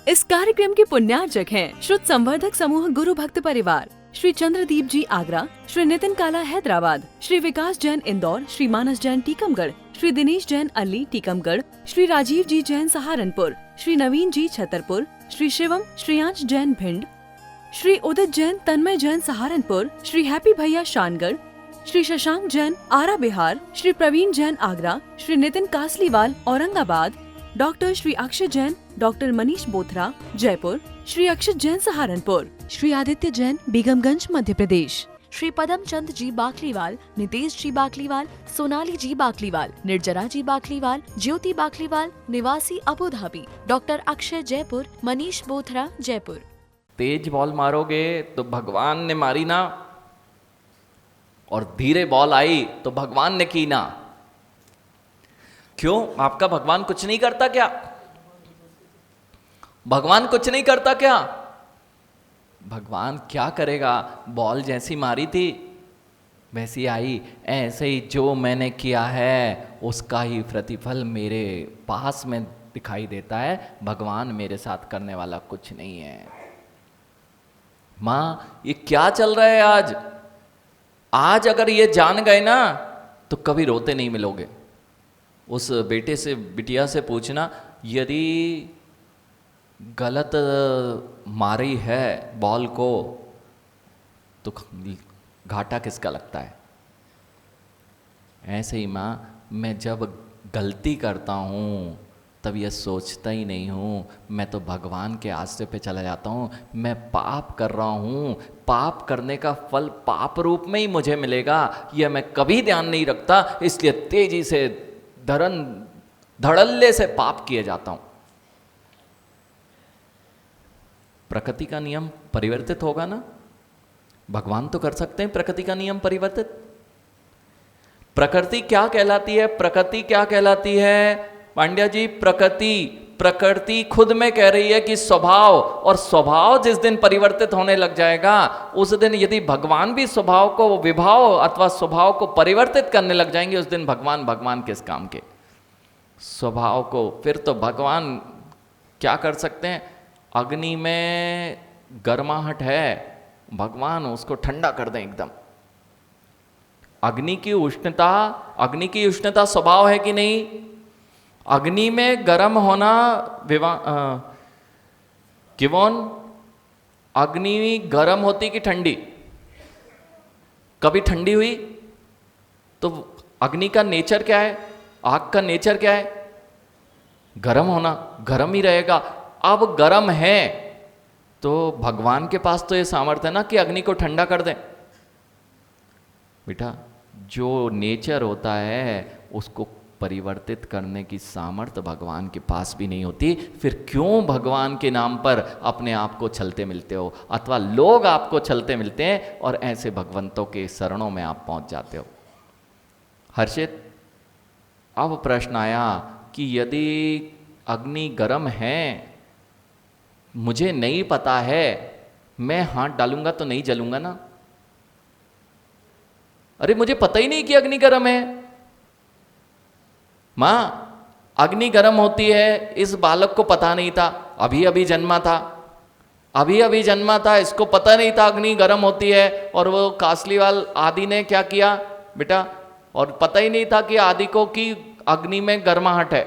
इस कार्यक्रम के पुण्यार्चक हैं श्रुत संवर्धक समूह गुरु भक्त परिवार, श्री चंद्रदीप जी आगरा, श्री नितिन काला हैदराबाद, श्री विकास जैन इंदौर, श्री मानस जैन टीकमगढ़, श्री दिनेश जैन अली टीकमगढ़, श्री राजीव जी जैन सहारनपुर, श्री नवीन जी छतरपुर, श्री शिवम श्रेयांश जैन भिंड, श्री उदित जैन तन्मय जैन सहारनपुर, श्री हैप्पी भैया शानगढ़, श्री शशांक जैन आरा बिहार, श्री प्रवीण जैन आगरा, श्री नितिन कासलीवाल औरंगाबाद, डॉक्टर श्री अक्षय जैन, डॉक्टर मनीष बोथरा जयपुर, श्री अक्षत जैन सहारनपुर, श्री आदित्य जैन बेगमगंज मध्य प्रदेश, श्री पदम चंद जी बाकलीवाल, नितेश जी बाकलीवाल, सोनाली जी बाकलीवाल, निर्जरा जी बाकलीवाल, ज्योति बाकलीवाल निवासी Abu Dhabi, doctor Akshay Jaipur, Manish Bothra Jaipur. तेज बॉल मारोगे तो भगवान ने मारी ना, और धीरे बॉल आई तो भगवान ने की ना। क्यों? आपका भगवान कुछ नहीं करता क्या? भगवान कुछ नहीं करता क्या? भगवान क्या करेगा? बॉल जैसी मारी थी वैसी आई। ऐसे ही जो मैंने किया है उसका ही प्रतिफल मेरे पास में दिखाई देता है। भगवान मेरे साथ करने वाला कुछ नहीं है। माँ, ये क्या चल रहा है आज? आज अगर ये जान गए ना तो कभी रोते नहीं मिलोगे। उस बेटे से बिटिया से पूछना, यदि गलत मारी है बॉल को तो घाटा किसका लगता है? ऐसे ही माँ, मैं जब गलती करता हूँ तब यह सोचता ही नहीं हूँ, मैं तो भगवान के आश्रय पे चला जाता हूँ। मैं पाप कर रहा हूँ, पाप करने का फल पाप रूप में ही मुझे मिलेगा, यह मैं कभी ध्यान नहीं रखता। इसलिए तेजी से धड़ल्ले से पाप किए जाता हूँ। प्रकृति का नियम परिवर्तित होगा ना? भगवान तो कर सकते हैं प्रकृति का नियम परिवर्तित। प्रकृति क्या कहलाती है? प्रकृति क्या कहलाती है पांड्या जी? प्रकृति खुद में कह रही है कि स्वभाव, और स्वभाव जिस दिन परिवर्तित होने लग जाएगा उस दिन यदि भगवान भी स्वभाव को विभाव अथवा स्वभाव को परिवर्तित करने लग जाएंगे, उस दिन भगवान किस काम के? स्वभाव को फिर तो भगवान क्या कर सकते हैं? अग्नि में गर्माहट है, भगवान उसको ठंडा कर दें एकदम। अग्नि की उष्णता स्वभाव है कि नहीं? अग्नि में गर्म होना किवोन? अग्नि गर्म होती कि ठंडी? कभी ठंडी हुई? तो अग्नि का नेचर क्या है? आग का नेचर क्या है? गर्म होना, गर्म ही रहेगा। अब गर्म है तो भगवान के पास तो ये सामर्थ्य है ना कि अग्नि को ठंडा कर दें। बेटा, जो नेचर होता है उसको परिवर्तित करने की सामर्थ्य भगवान के पास भी नहीं होती। फिर क्यों भगवान के नाम पर अपने आप को छलते मिलते हो, अथवा लोग आपको छलते मिलते हैं और ऐसे भगवंतों के शरणों में आप पहुंच जाते हो। हर्षित, अब प्रश्न आया कि यदि अग्नि गर्म है, मुझे नहीं पता है, मैं हाथ डालूंगा तो नहीं जलूंगा ना? अरे मुझे पता ही नहीं कि अग्नि गर्म है। मां, अग्नि गर्म होती है इस बालक को पता नहीं था, अभी अभी जन्मा था, इसको पता नहीं था अग्नि गर्म होती है। और वो कासलीवाल आदि ने क्या किया बेटा? और पता ही नहीं था कि आदि को कि अग्नि में गर्माहट है।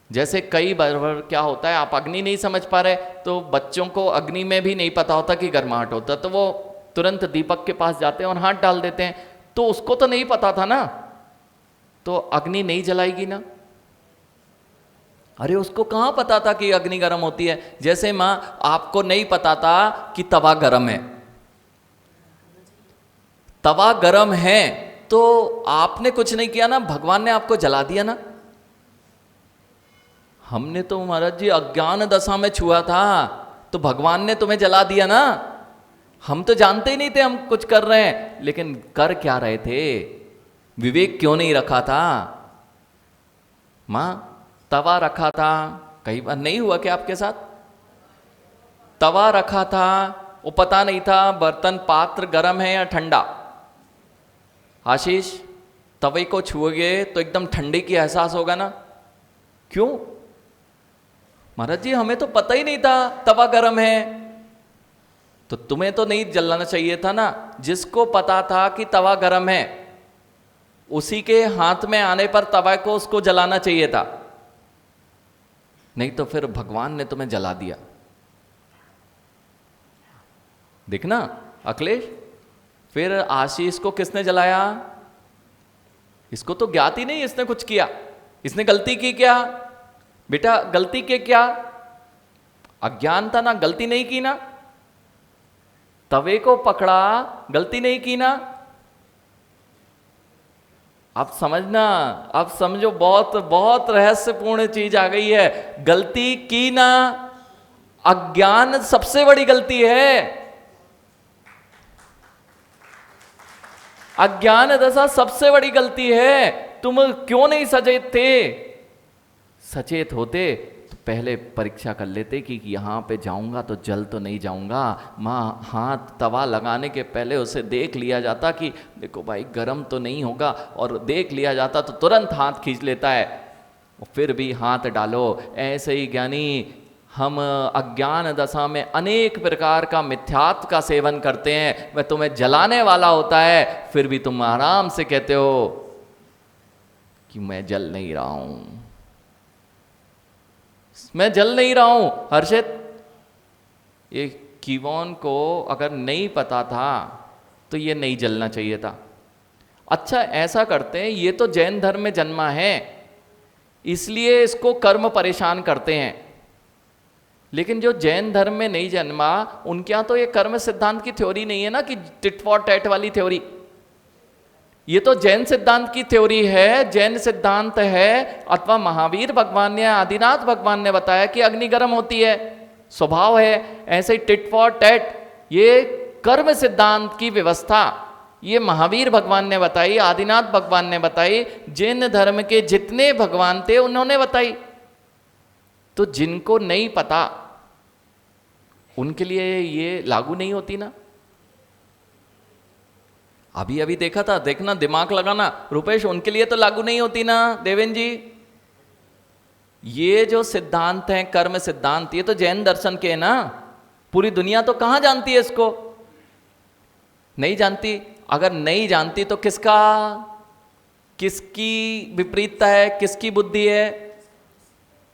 जैसे कई बार क्या होता है, आप अग्नि नहीं समझ पा रहे तो बच्चों को अग्नि में भी नहीं पता होता कि गर्माहट होता, तो वो तुरंत दीपक के पास जाते हैं और हाथ डाल देते हैं। तो उसको तो नहीं पता था ना, तो अग्नि नहीं जलाएगी ना? अरे उसको कहां पता था कि अग्नि गर्म होती है? जैसे मां, आपको नहीं पता था कि तवा गर्म है। तवा गर्म है तो आपने कुछ नहीं किया ना, भगवान ने आपको जला दिया ना। हमने तो महाराज जी अज्ञान दशा में छुआ था तो भगवान ने तुम्हें जला दिया ना। हम तो जानते ही नहीं थे हम कुछ कर रहे हैं, लेकिन कर क्या रहे थे? विवेक क्यों नहीं रखा था? मां, तवा रखा था, कई बार नहीं हुआ क्या आपके साथ? तवा रखा था, वो पता नहीं था बर्तन पात्र गर्म है या ठंडा। आशीष, तवे को छुओगे तो एकदम ठंडे की एहसास होगा ना? क्यों? महाराज जी हमें तो पता ही नहीं था तवा गरम है। तो तुम्हें तो नहीं जलाना चाहिए था ना। जिसको पता था कि तवा गरम है उसी के हाथ में आने पर तवा को उसको जलाना चाहिए था, नहीं तो फिर भगवान ने तुम्हें जला दिया। देखना अखिलेश, फिर आशीष को किसने जलाया? इसको तो ज्ञात ही नहीं इसने कुछ किया। इसने गलती की क्या? बेटा गलती के क्या? अज्ञान था ना, गलती नहीं की ना। तवे को पकड़ा, गलती नहीं की ना। अब समझना, अब समझो, बहुत बहुत रहस्यपूर्ण चीज आ गई है। गलती की ना, अज्ञान सबसे बड़ी गलती है। अज्ञान दशा सबसे बड़ी गलती है। तुम क्यों नहीं सचेत थे? सचेत होते तो पहले परीक्षा कर लेते कि यहां पे जाऊंगा तो जल तो नहीं जाऊंगा। मां हाथ तवा लगाने के पहले उसे देख लिया जाता कि देखो भाई गरम तो नहीं होगा, और देख लिया जाता तो तुरंत हाथ खींच लेता है, और फिर भी हाथ डालो। ऐसे ही ज्ञानी हम अज्ञान दशा में अनेक प्रकार का मिथ्यात्व का सेवन करते हैं। वह तुम्हें जलाने वाला होता है, फिर भी तुम आराम से कहते हो कि मैं जल नहीं रहा हूं, मैं जल नहीं रहा हूं। हर्षित, ये कीवोन को अगर नहीं पता था तो ये नहीं जलना चाहिए था। अच्छा ऐसा करते हैं, ये तो जैन धर्म में जन्मा है इसलिए इसको कर्म परेशान करते हैं, लेकिन जो जैन धर्म में नहीं जन्मा उनके यहां तो ये कर्म सिद्धांत की थ्योरी नहीं है ना, कि टिट फॉर टैट वाली थ्योरी। ये तो जैन सिद्धांत की थ्योरी है, जैन सिद्धांत है। अथवा महावीर भगवान ने, आदिनाथ भगवान ने बताया कि अग्नि गर्म होती है, स्वभाव है। ऐसे टिट फॉर टैट, ये कर्म सिद्धांत की व्यवस्था ये महावीर भगवान ने बताई, आदिनाथ भगवान ने बताई, जैन धर्म के जितने भगवान थे उन्होंने बताई। तो जिनको नहीं पता उनके लिए ये लागू नहीं होती ना। अभी अभी देखा था, देखना दिमाग लगाना रुपेश, उनके लिए तो लागू नहीं होती ना देवेन जी। ये जो सिद्धांत हैं कर्म सिद्धांत, ये तो जैन दर्शन के हैं ना। पूरी दुनिया तो कहां जानती है इसको? नहीं जानती। अगर नहीं जानती तो किसका, किसकी विपरीतता है, किसकी बुद्धि है,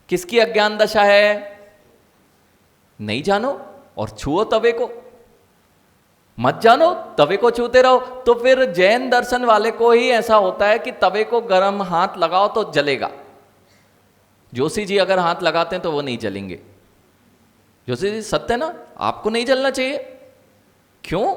किसकी अज्ञान दशा है? नहीं जानो और छुओ तवे को, मत जानो तवे को छूते रहो। तो फिर जैन दर्शन वाले को ही ऐसा होता है कि तवे को गर्म हाथ लगाओ तो जलेगा। जोशी जी अगर हाथ लगाते हैं तो वो नहीं जलेंगे। जोशी जी सत्य ना, आपको नहीं जलना चाहिए। क्यों?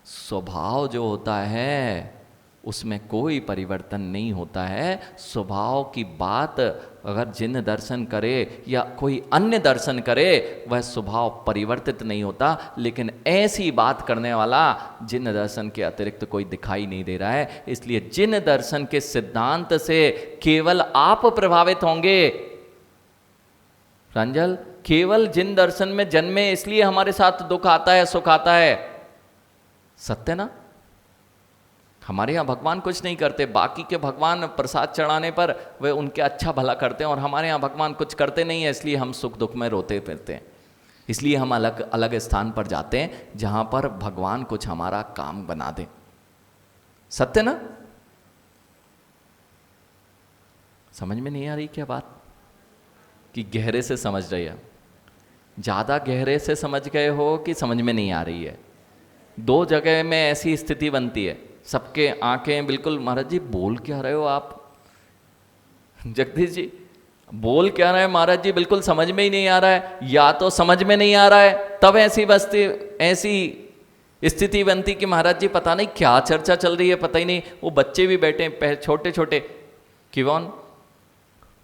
स्वभाव जो होता है उसमें कोई परिवर्तन नहीं होता है। स्वभाव की बात अगर जिन दर्शन करे या कोई अन्य दर्शन करे वह स्वभाव परिवर्तित नहीं होता। लेकिन ऐसी बात करने वाला जिन दर्शन के अतिरिक्त कोई दिखाई नहीं दे रहा है। इसलिए जिन दर्शन के सिद्धांत से केवल आप प्रभावित होंगे, रंजल, केवल जिन दर्शन में जन्मे इसलिए हमारे साथ दुख आता है, सुख आता है। सत्य ना? हमारे यहाँ भगवान कुछ नहीं करते, बाकी के भगवान प्रसाद चढ़ाने पर वे उनके अच्छा भला करते हैं, और हमारे यहाँ भगवान कुछ करते नहीं है, इसलिए हम सुख दुख में रोते फिरते हैं। इसलिए हम अलग अलग स्थान पर जाते हैं जहाँ पर भगवान कुछ हमारा काम बना दे। सत्य ना? समझ में नहीं आ रही क्या बात? कि गहरे से समझ रही है? ज़्यादा गहरे से समझ गए हो कि समझ में नहीं आ रही है? दो जगह में ऐसी स्थिति बनती है, सबके आंखें बिल्कुल, महाराज जी बोल क्या रहे हो आप? जगदीश जी बोल क्या रहे हैं महाराज जी, बिल्कुल समझ में ही नहीं आ रहा है। या तो समझ में नहीं आ रहा है तब ऐसी स्थिति बनती कि महाराज जी पता नहीं क्या चर्चा चल रही है, पता ही नहीं। वो बच्चे भी बैठे हैं छोटे छोटे, किवॉन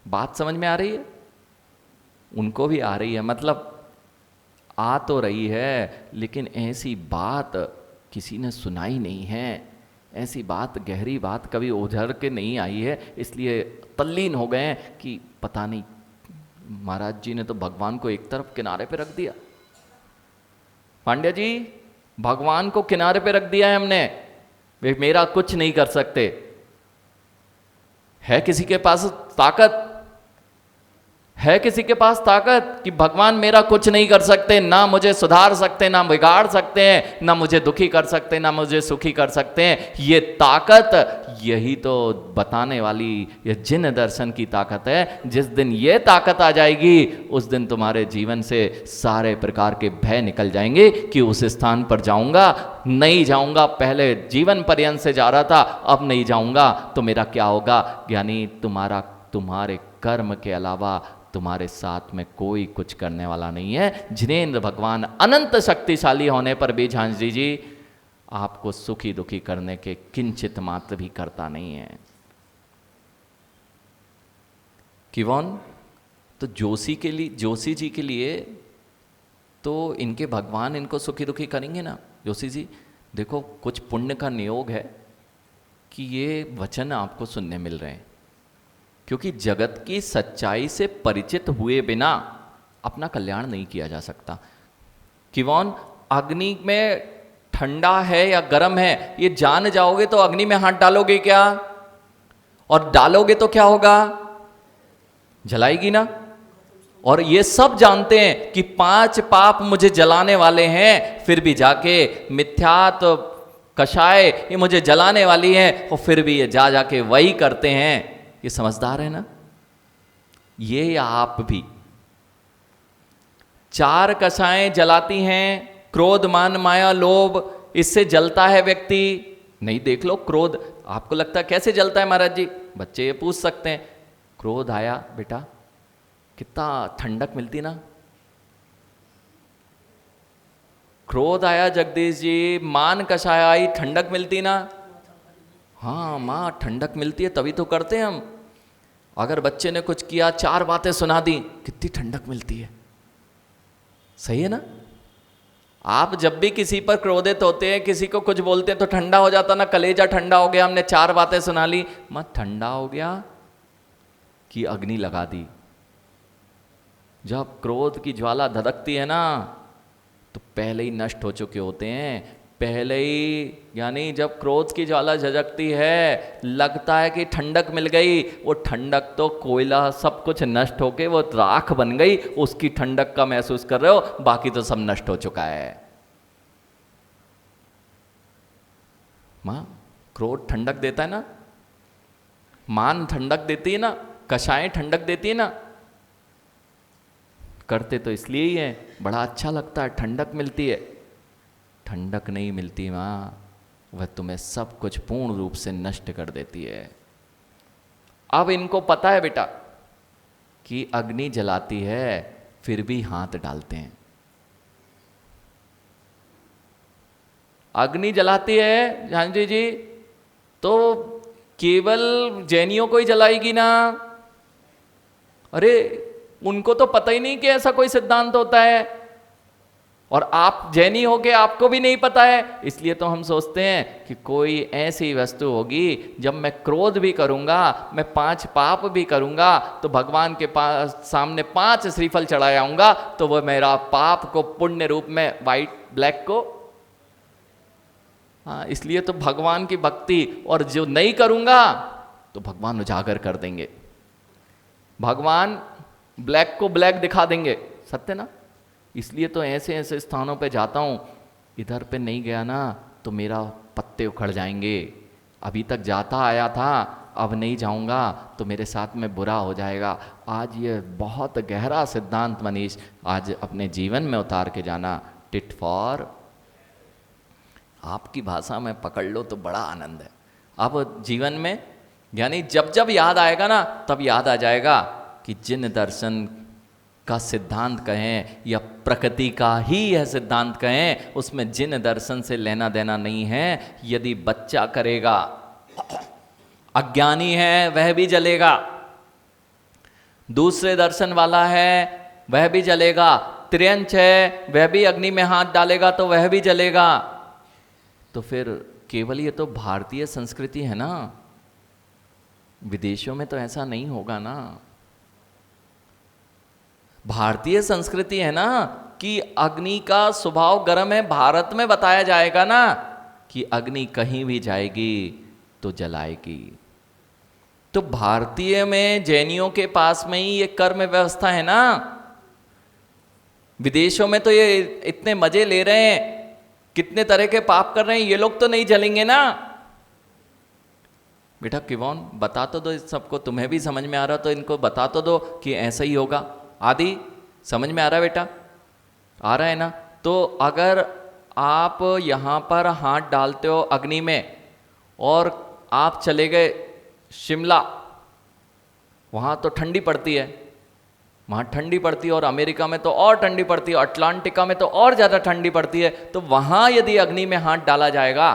बात समझ में आ रही है? उनको भी आ रही है, मतलब आ तो रही है, लेकिन ऐसी बात किसी ने सुनाई नहीं है। ऐसी बात, गहरी बात कभी उधर के नहीं आई है, इसलिए तल्लीन हो गए हैं कि पता नहीं महाराज जी ने तो भगवान को एक तरफ किनारे पे रख दिया। पांड्या जी, भगवान को किनारे पे रख दिया है हमने, वे मेरा कुछ नहीं कर सकते। है किसी के पास ताकत? है किसी के पास ताकत कि भगवान मेरा कुछ नहीं कर सकते, ना मुझे सुधार सकते, ना बिगाड़ सकते हैं, ना मुझे दुखी कर सकते, ना मुझे सुखी कर सकते हैं? ये ताकत, यही तो बताने वाली ये जिन दर्शन की ताकत है। जिस दिन ये ताकत आ जाएगी उस दिन तुम्हारे जीवन से सारे प्रकार के भय निकल जाएंगे कि उस स्थान पर जाऊंगा, नहीं जाऊंगा, पहले जीवन पर्यंत से जा रहा था, अब नहीं जाऊंगा तो मेरा क्या होगा? यानी तुम्हारे कर्म के अलावा तुम्हारे साथ में कोई कुछ करने वाला नहीं है। जिनेंद्र भगवान अनंत शक्तिशाली होने पर भी झांसी जी आपको सुखी दुखी करने के किंचित मात्र भी करता नहीं है। किवॉन तो जोशी जी के लिए तो इनके भगवान इनको सुखी दुखी करेंगे ना। जोशी जी देखो, कुछ पुण्य का नियोग है कि ये वचन आपको सुनने मिल रहे हैं, क्योंकि जगत की सच्चाई से परिचित हुए बिना अपना कल्याण नहीं किया जा सकता। किवॉन अग्नि में ठंडा है या गर्म है ये जान जाओगे तो अग्नि में हाथ डालोगे क्या? और डालोगे तो क्या होगा? जलाएगी ना। और ये सब जानते हैं कि 5 पाप मुझे जलाने वाले हैं, फिर भी जाके मिथ्यात कषाय ये मुझे जलाने वाली है, और फिर भी ये जाके वही करते हैं। ये समझदार है ना। ये या आप भी 4 कषाएं जलाती हैं, क्रोध मान माया लोभ, इससे जलता है व्यक्ति। नहीं, देख लो क्रोध आपको लगता है कैसे जलता है महाराज जी? बच्चे ये पूछ सकते हैं, क्रोध आया बेटा कितना ठंडक मिलती ना। क्रोध आया जगदीश जी, मान कषाय आई, ठंडक मिलती ना। हाँ माँ, ठंडक मिलती है तभी तो करते हैं हम। अगर बच्चे ने कुछ किया, 4 बातें सुना दी, कितनी ठंडक मिलती है। सही है ना। आप जब भी किसी पर क्रोधित होते हैं, किसी को कुछ बोलते हैं तो ठंडा हो जाता ना, कलेजा ठंडा हो गया, हमने 4 बातें सुना ली, माँ ठंडा हो गया कि अग्नि लगा दी। जब क्रोध की ज्वाला धधकती है ना तो पहले ही नष्ट हो चुके होते हैं। पहले ही, यानी जब क्रोध की ज्वाला झजकती है, लगता है कि ठंडक मिल गई, वो ठंडक तो कोयला सब कुछ नष्ट होके वो राख बन गई, उसकी ठंडक का महसूस कर रहे हो, बाकी तो सब नष्ट हो चुका है। मां, क्रोध ठंडक देता है ना, मान ठंडक देती है ना, कषाएं ठंडक देती है ना। करते तो इसलिए ही है, बड़ा अच्छा लगता है, ठंडक मिलती है। ठंडक नहीं मिलती माँ, वह तुम्हें सब कुछ पूर्ण रूप से नष्ट कर देती है। अब इनको पता है बेटा कि अग्नि जलाती है, फिर भी हाथ डालते हैं। अग्नि जलाती है झांसी जी तो केवल जैनियों को ही जलाएगी ना। अरे उनको तो पता ही नहीं कि ऐसा कोई सिद्धांत होता है, और आप जैनी हो के आपको भी नहीं पता है। इसलिए तो हम सोचते हैं कि कोई ऐसी वस्तु होगी, जब मैं क्रोध भी करूंगा, मैं 5 पाप भी करूंगा, तो भगवान के पास सामने 5 श्रीफल चढ़ाए आऊंगा, तो वह मेरा पाप को पुण्य रूप में, वाइट ब्लैक को, हाँ, इसलिए तो भगवान की भक्ति, और जो नहीं करूंगा तो भगवान उजागर कर देंगे, भगवान ब्लैक को ब्लैक दिखा देंगे। सत्य ना। इसलिए तो ऐसे ऐसे स्थानों पे जाता हूँ, इधर पे नहीं गया ना तो मेरा पत्ते उखड़ जाएंगे। अभी तक जाता आया था, अब नहीं जाऊंगा तो मेरे साथ में बुरा हो जाएगा। आज ये बहुत गहरा सिद्धांत मनीष आज अपने जीवन में उतार के जाना। टिट फॉर, आपकी भाषा में पकड़ लो तो बड़ा आनंद है। अब जीवन में, यानी जब जब याद आएगा ना तब याद आ जाएगा कि जिन दर्शन का सिद्धांत कहें या प्रकृति का ही यह सिद्धांत कहें, उसमें जिन दर्शन से लेना देना नहीं है। यदि बच्चा करेगा, अज्ञानी है वह भी जलेगा, दूसरे दर्शन वाला है वह भी जलेगा, त्रियंच है वह भी अग्नि में हाथ डालेगा तो वह भी जलेगा। तो फिर केवल ये तो भारतीय संस्कृति है ना, विदेशों में तो ऐसा नहीं होगा ना। भारतीय संस्कृति है ना कि अग्नि का स्वभाव गर्म है। भारत में बताया जाएगा ना कि अग्नि कहीं भी जाएगी तो जलाएगी। तो भारतीय में जैनियों के पास में ही ये कर्म व्यवस्था है ना। विदेशों में तो ये इतने मजे ले रहे हैं, कितने तरह के पाप कर रहे हैं, ये लोग तो नहीं जलेंगे ना। बेटा किवॉन बता तो दो सबको, तुम्हें भी समझ में आ रहा तो इनको बता तो दो कि ऐसा ही होगा। आदि समझ में आ रहा है बेटा, आ रहा है ना। तो अगर आप यहाँ पर हाथ डालते हो अग्नि में और आप चले गए शिमला, वहाँ तो ठंडी पड़ती है, वहाँ ठंडी पड़ती है, और अमेरिका में तो और ठंडी पड़ती है, अटलांटिका में तो और ज़्यादा ठंडी पड़ती है। तो वहाँ यदि अग्नि में हाथ डाला जाएगा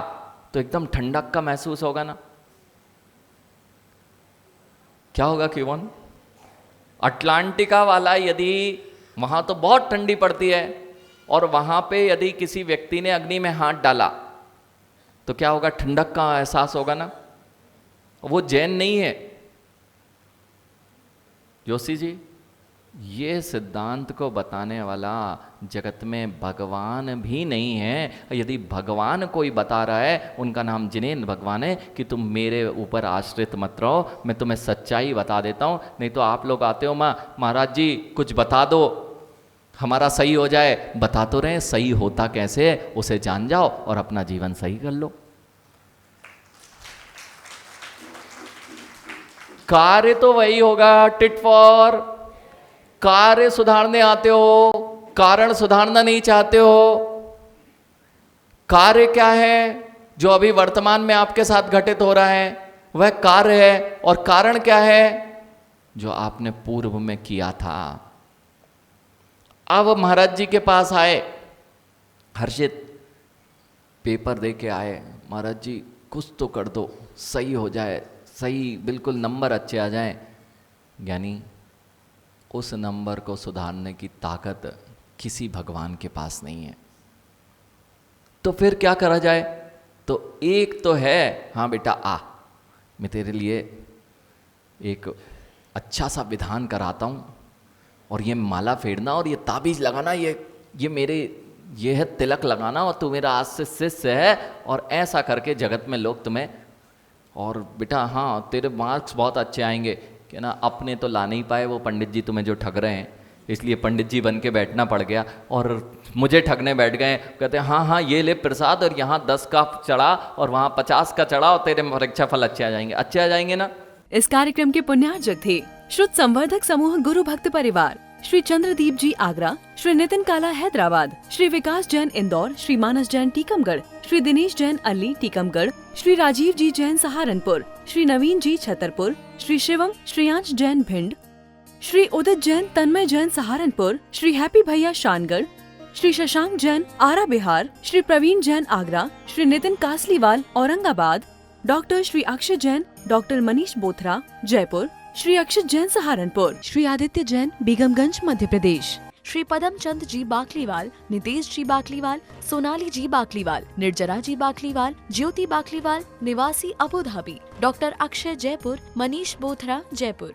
तो एकदम ठंडक का महसूस होगा ना। क्या होगा किवन? अटलांटिका वाला यदि वहाँ तो बहुत ठंडी पड़ती है और वहाँ पे यदि किसी व्यक्ति ने अग्नि में हाथ डाला तो क्या होगा? ठंडक का एहसास होगा ना। वो जैन नहीं है जोशी जी, ये सिद्धांत को बताने वाला जगत में भगवान भी नहीं है। यदि भगवान कोई बता रहा है, उनका नाम जिनेन्द्र भगवान है, कि तुम मेरे ऊपर आश्रित मत रहो, मैं तुम्हें सच्चाई बता देता हूँ। नहीं तो आप लोग आते हो महाराज जी कुछ बता दो हमारा सही हो जाए। बता तो रहे, सही होता कैसे है उसे जान जाओ और अपना जीवन सही कर लो। कार्य तो वही होगा, टिट फॉर। कार्य सुधारने आते हो, कारण सुधारना नहीं चाहते हो। कार्य क्या है? जो अभी वर्तमान में आपके साथ घटित हो रहा है वह कार्य है। और कारण क्या है? जो आपने पूर्व में किया था। अब महाराज जी के पास आए, हर्षित पेपर दे के आए, महाराज जी कुछ तो कर दो, सही हो जाए, सही बिल्कुल नंबर अच्छे आ जाएं। यानी उस नंबर को सुधारने की ताकत किसी भगवान के पास नहीं है। तो फिर क्या करा जाए? तो एक तो है, हाँ बेटा आ, मैं तेरे लिए एक अच्छा सा विधान कराता हूँ, और ये माला फेरना और ये ताबीज लगाना, ये है तिलक लगाना, और तू मेरा आज से शिष्य है, और ऐसा करके जगत में लोग तुम्हें, और बेटा हाँ तेरे मार्क्स बहुत अच्छे आएंगे। क्या ना, अपने तो ला नहीं पाए वो पंडित जी तुम्हें जो ठग रहे हैं, इसलिए पंडित जी बन के बैठना पड़ गया और मुझे ठगने बैठ गए। कहते हैं हाँ ये ले प्रसाद, और यहाँ 10 का चढ़ा और वहाँ 50 का चढ़ा, और तेरे परीक्षा फल अच्छे आ जाएंगे ना। इस कार्यक्रम के पुण्यार्जक थे शुद्ध संवर्धक समूह गुरु भक्त परिवार, श्री चंद्रदीप जी आगरा, श्री नितिन काला हैदराबाद, श्री विकास जैन इंदौर, श्री मानस जैन टीकमगढ़, श्री दिनेश जैन अल्ली टीकमगढ़, श्री राजीव जी जैन सहारनपुर, श्री नवीन जी छतरपुर, श्री शिवम श्रेयांश जैन भिंड, श्री उदित जैन तन्मय जैन सहारनपुर, श्री हैप्पी भैया शानगढ़, श्री शशांक जैन आरा बिहार, श्री प्रवीण जैन आगरा, श्री नितिन कासलीवाल औरंगाबाद, डॉक्टर श्री अक्षय जैन, डॉक्टर मनीष बोथरा जयपुर, श्री अक्षित जैन सहारनपुर, श्री आदित्य जैन बेगमगंज मध्य प्रदेश, श्री पदम चंद जी बाकलीवाल, नितेश जी बाकलीवाल, सोनाली जी बाकलीवाल, निर्जरा जी बाकलीवाल, ज्योति बाकलीवाल निवासी Abu Dhabi, doctor Akshay Jaipur, Manish Bothra Jaipur.